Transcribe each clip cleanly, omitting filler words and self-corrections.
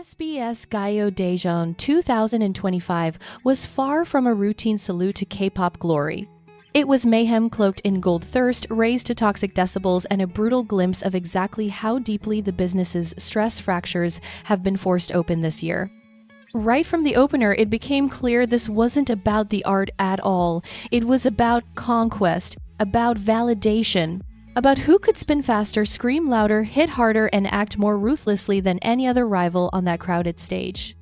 SBS Gayo Daejeon 2025 was far from a routine salute to K-pop glory. It was mayhem cloaked in gold thirst, raised to toxic decibels, and a brutal glimpse of exactly how deeply the business's stress fractures have been forced open this year. Right from the opener, it became clear this wasn't about the art at all. It was about conquest, about validation, about who could spin faster, scream louder, hit harder, and act more ruthlessly than any other rival on that crowded stage.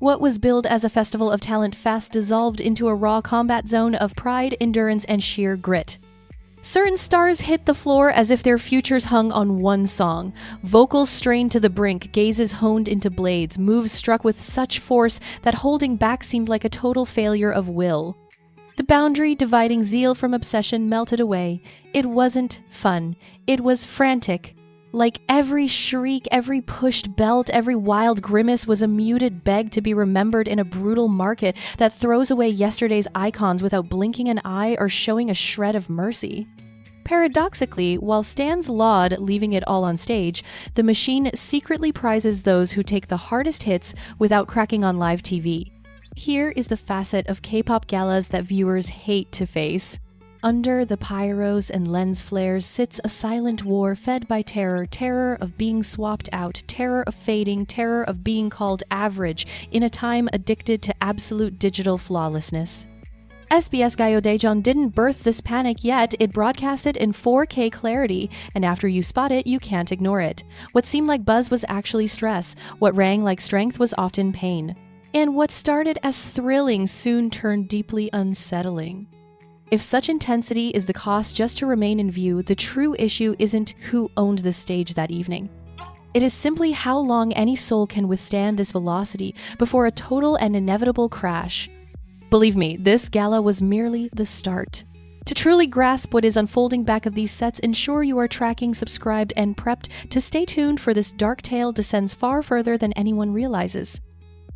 What was billed as a festival of talent fast dissolved into a raw combat zone of pride, endurance, and sheer grit. Certain stars hit the floor as if their futures hung on one song. Vocals strained to the brink, gazes honed into blades, moves struck with such force that holding back seemed like a total failure of will. The boundary dividing zeal from obsession melted away. It wasn't fun. It was frantic. Like every shriek, every pushed belt, every wild grimace was a muted beg to be remembered in a brutal market that throws away yesterday's icons without blinking an eye or showing a shred of mercy. Paradoxically, while stans laud leaving it all on stage, the machine secretly prizes those who take the hardest hits without cracking on live TV. Here is the facet of K-pop galas that viewers hate to face. Under the pyros and lens flares sits a silent war fed by terror, terror of being swapped out, terror of fading, terror of being called average in a time addicted to absolute digital flawlessness. SBS Gayo Daejeon didn't birth this panic yet. It broadcasted in 4K clarity, and after you spot it, you can't ignore it. What seemed like buzz was actually stress. What rang like strength was often pain. And what started as thrilling soon turned deeply unsettling. If such intensity is the cost just to remain in view, the true issue isn't who owned the stage that evening. It is simply how long any soul can withstand this velocity before a total and inevitable crash. Believe me, this gala was merely the start. To truly grasp what is unfolding back of these sets, ensure you are tracking, subscribed, and prepped to stay tuned, for this dark tale descends far further than anyone realizes.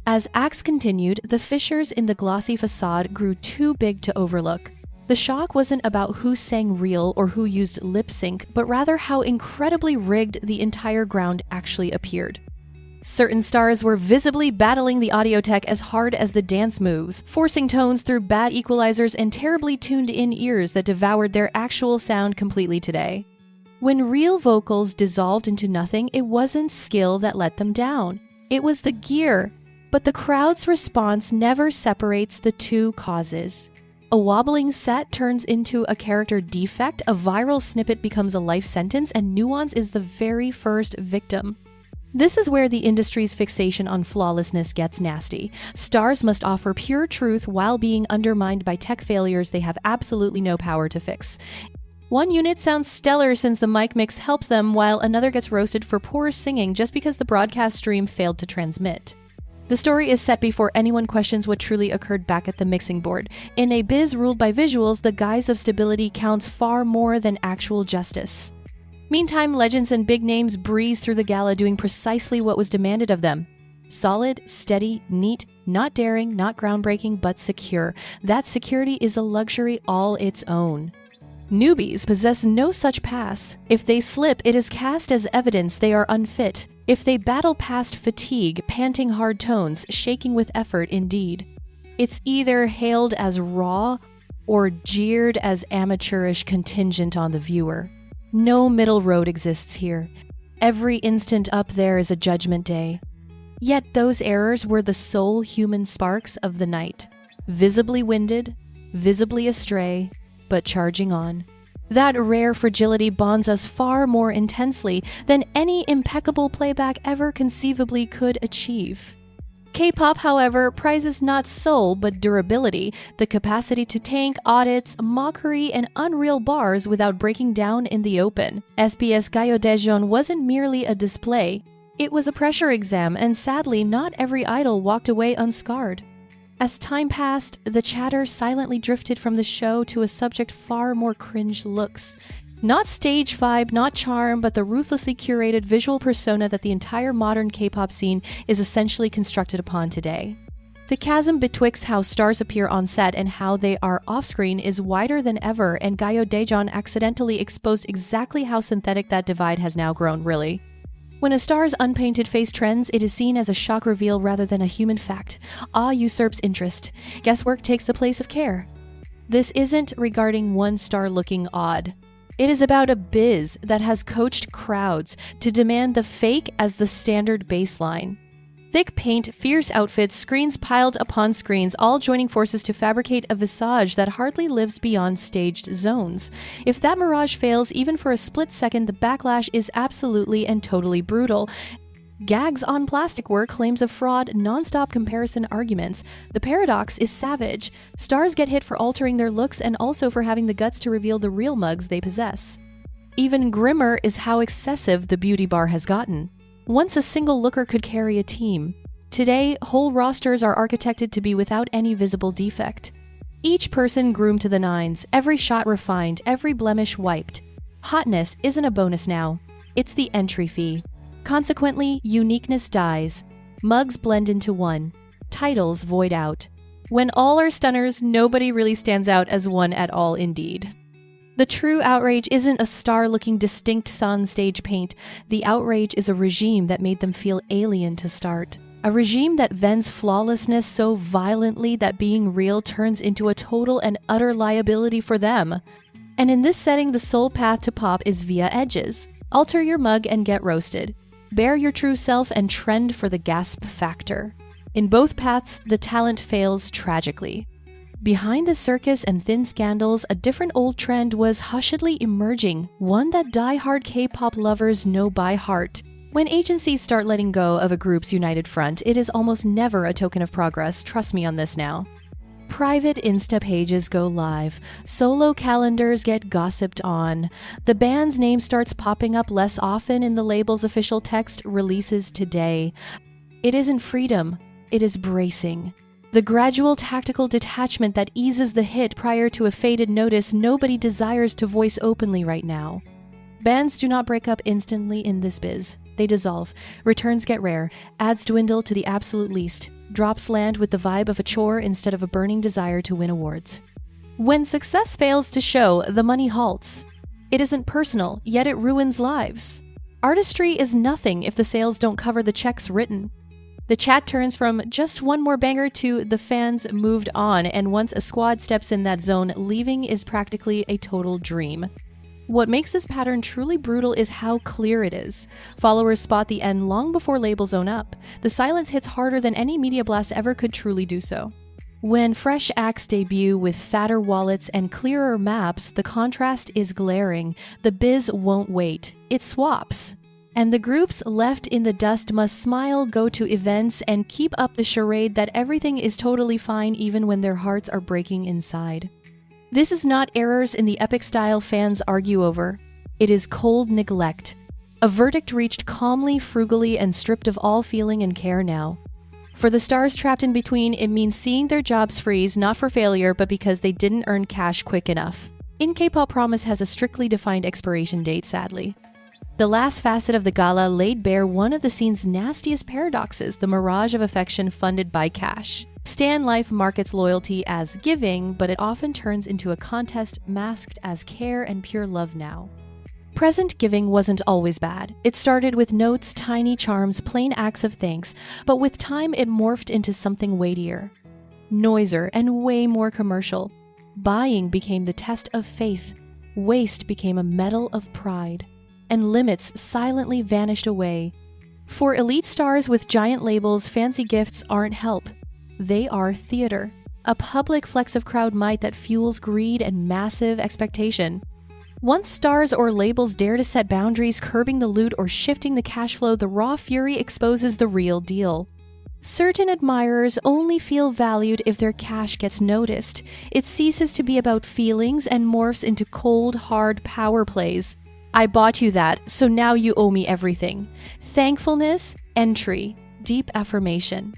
As acts continued, the fissures in the glossy facade grew too big to overlook. The shock wasn't about who sang real or who used lip sync, but rather how incredibly rigged the entire ground actually appeared. Certain stars were visibly battling the audio tech as hard as the dance moves, forcing tones through bad equalizers and terribly tuned-in ears that devoured their actual sound completely today. When real vocals dissolved into nothing, it wasn't skill that let them down. It was the gear. But the crowd's response never separates the two causes. A wobbling set turns into a character defect, a viral snippet becomes a life sentence, and nuance is the very first victim. This is where the industry's fixation on flawlessness gets nasty. Stars must offer pure truth while being undermined by tech failures they have absolutely no power to fix. One unit sounds stellar since the mic mix helps them, while another gets roasted for poor singing just because the broadcast stream failed to transmit. The story is set before anyone questions what truly occurred back at the mixing board. In a biz ruled by visuals, the guise of stability counts far more than actual justice. Meantime, legends and big names breeze through the gala doing precisely what was demanded of them. Solid, steady, neat, not daring, not groundbreaking, but secure. That security is a luxury all its own. Newbies possess no such pass. If they slip, it is cast as evidence they are unfit. If they battle past fatigue, panting hard tones, shaking with effort indeed. It's either hailed as raw or jeered as amateurish, contingent on the viewer. No middle road exists here. Every instant up there is a judgment day. Yet those errors were the sole human sparks of the night. Visibly winded, visibly astray, but charging on. That rare fragility bonds us far more intensely than any impeccable playback ever conceivably could achieve. K-pop, however, prizes not soul but durability, the capacity to tank audits, mockery, and unreal bars without breaking down in the open. SBS Gayo Daejeon wasn't merely a display. It was a pressure exam, and sadly, not every idol walked away unscarred. As time passed, the chatter silently drifted from the show to a subject far more cringe looks. Not stage vibe, not charm, but the ruthlessly curated visual persona that the entire modern K-pop scene is essentially constructed upon today. The chasm betwixt how stars appear on set and how they are off-screen is wider than ever, and Gayo Daejeon accidentally exposed exactly how synthetic that divide has now grown, really. When a star's unpainted face trends, it is seen as a shock reveal rather than a human fact. Awe usurps interest. Guesswork takes the place of care. This isn't regarding one star looking odd. It is about a biz that has coached crowds to demand the fake as the standard baseline. Thick paint, fierce outfits, screens piled upon screens, all joining forces to fabricate a visage that hardly lives beyond staged zones. If that mirage fails even for a split second, the backlash is absolutely and totally brutal. Gags on plastic work, claims of fraud, non-stop comparison arguments. The paradox is savage. Stars get hit for altering their looks and also for having the guts to reveal the real mugs they possess. Even grimmer is how excessive the beauty bar has gotten. Once a single looker could carry a team. Today, whole rosters are architected to be without any visible defect. Each person groomed to the nines, every shot refined, every blemish wiped. Hotness isn't a bonus now. It's the entry fee. Consequently, uniqueness dies. Mugs blend into one. Titles void out. When all are stunners, nobody really stands out as one at all indeed. The true outrage isn't a star looking distinct on stage paint. The outrage is a regime that made them feel alien to start. A regime that vends flawlessness so violently that being real turns into a total and utter liability for them. And in this setting, the sole path to pop is via edges. Alter your mug and get roasted. Bear your true self and trend for the gasp factor. In both paths, the talent fails tragically. Behind the circus and thin scandals, a different old trend was hushedly emerging, one that die-hard K-pop lovers know by heart. When agencies start letting go of a group's united front, it is almost never a token of progress, trust me on this now. Private Insta pages go live, solo calendars get gossiped on, the band's name starts popping up less often in the label's official text, releases today. It isn't freedom, it is bracing. The gradual tactical detachment that eases the hit prior to a faded notice nobody desires to voice openly right now. Bands do not break up instantly in this biz. They dissolve, returns get rare, ads dwindle to the absolute least, drops land with the vibe of a chore instead of a burning desire to win awards. When success fails to show, the money halts. It isn't personal, yet it ruins lives. Artistry is nothing if the sales don't cover the checks written. The chat turns from just one more banger to the fans moved on, and once a squad steps in that zone, leaving is practically a total dream. What makes this pattern truly brutal is how clear it is. Followers spot the end long before labels own up. The silence hits harder than any media blast ever could truly do so. When fresh acts debut with fatter wallets and clearer maps, the contrast is glaring. The biz won't wait. It swaps. And the groups left in the dust must smile, go to events, and keep up the charade that everything is totally fine even when their hearts are breaking inside. This is not errors in the epic style fans argue over. It is cold neglect. A verdict reached calmly, frugally, and stripped of all feeling and care now. For the stars trapped in between, it means seeing their jobs freeze, not for failure, but because they didn't earn cash quick enough. In K-pop, promise has a strictly defined expiration date, sadly. The last facet of the gala laid bare one of the scene's nastiest paradoxes, the mirage of affection funded by cash. Stan Life markets loyalty as giving, but it often turns into a contest masked as care and pure love now. Present giving wasn't always bad. It started with notes, tiny charms, plain acts of thanks, but with time it morphed into something weightier, noisier, and way more commercial. Buying became the test of faith. Waste became a medal of pride. And limits silently vanished away. For elite stars with giant labels, fancy gifts aren't help. They are theater, a public flex of crowd might that fuels greed and massive expectation. Once stars or labels dare to set boundaries, curbing the loot or shifting the cash flow, the raw fury exposes the real deal. Certain admirers only feel valued if their cash gets noticed. It ceases to be about feelings and morphs into cold, hard power plays. I bought you that, so now you owe me everything. Thankfulness, entry, deep affirmation.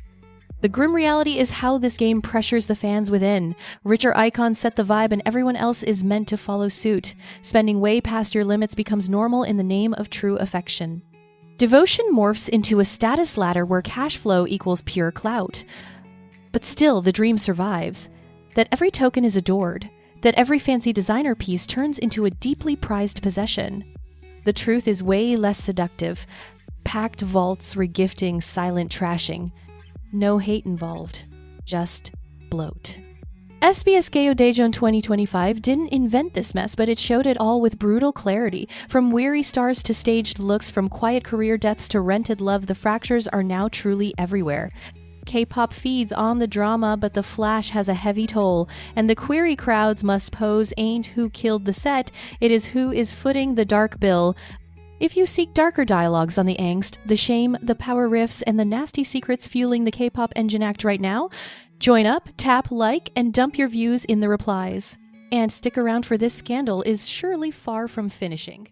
The grim reality is how this game pressures the fans within. Richer icons set the vibe and everyone else is meant to follow suit. Spending way past your limits becomes normal in the name of true affection. Devotion morphs into a status ladder where cash flow equals pure clout. But still, the dream survives. That every token is adored. That every fancy designer piece turns into a deeply prized possession. The truth is way less seductive. Packed vaults, regifting, silent trashing. No hate involved. Just bloat. SBS Gayo Daejeon 2025 didn't invent this mess, but it showed it all with brutal clarity. From weary stars to staged looks, from quiet career deaths to rented love, the fractures are now truly everywhere. K-pop feeds on the drama, but the flash has a heavy toll, and the query crowds must pose ain't who killed the set, it is who is footing the dark bill. If you seek darker dialogues on the angst, the shame, the power riffs, and the nasty secrets fueling the K-pop engine act right now, join up, tap like, and dump your views in the replies. And stick around, for this scandal is surely far from finishing.